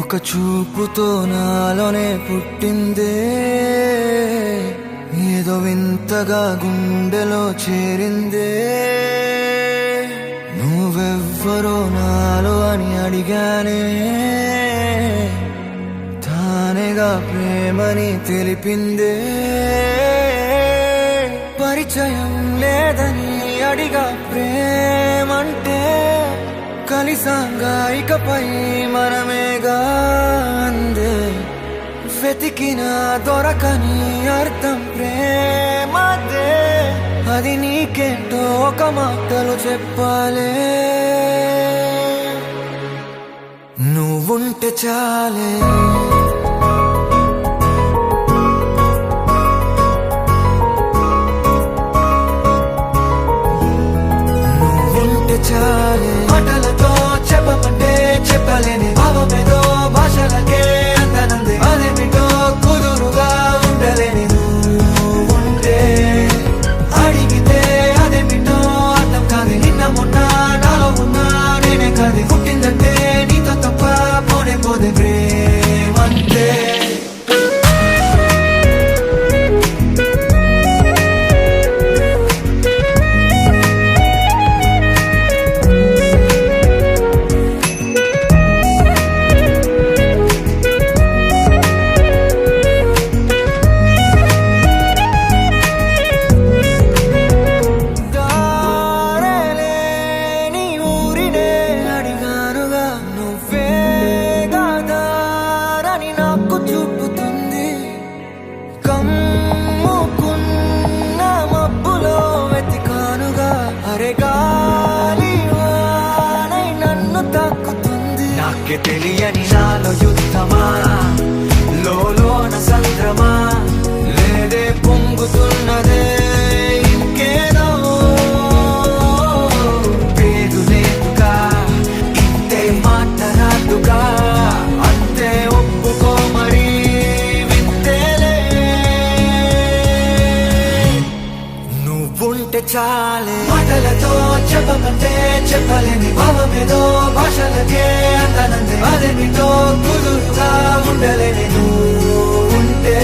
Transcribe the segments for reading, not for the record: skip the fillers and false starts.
ఒక చూపుతో నాలోనే పుట్టిందే, ఏదో వింతగా గుండెలో చేరిందే. నువ్వెవ్వరో నాలో అని అడిగానే, తానేగా ప్రేమని తెలిపిందే. పరిచయం లేదని అడిగా ప్రేమంటే, కలిసాంగా ఇకపై మనమేగా అందే. వెతికిన దొరకని అర్థం ప్రేమదే, అది నీకేంటో ఒక మాటలు చెప్పాలే. నువ్వుంటే చాలే, నువ్వుంటే చాలే. మాటలతో చెప్పమంటే చెప్పలేని భావమేదో భాషలకే అందనందే. అదేమిటో కుదురుగా ఉండలేని నువ్వుంటే, అడిగితే అదేమిటో అర్థం కాదు. నిన్న మొన్న నాలో ఉన్నా నేనే కాదు. పుట్టిందంటే నీతో తప్ప పోనే పోదే ప్రేమంతే. నాకే తెలియని నాలో యుద్ధమా, లోన సంద్రమా, లేదే పొంగుతున్నదే ఇంకేదో. పేరు లేదుగా, ఇంతే మాట రాదుగా, అంతే ఒప్పుకో మరి వింతేలే. నువ్వుంటే చాలే. మాటలతో చెప్పమంటే చెప్పలేని భావమేదో భాషలకే అందనందే. అదేమిటో కుదురుగా ఉండలేని నువ్వుంటే,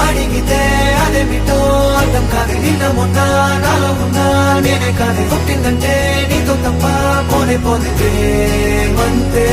అడిగితే అదేమిటో అర్థం కాదు. నిన్న మొన్న నాలో ఉన్నా నేనే కాదు. పుట్టిందంటే నీతో తప్ప పోనే పోతే ప్రేమంతే.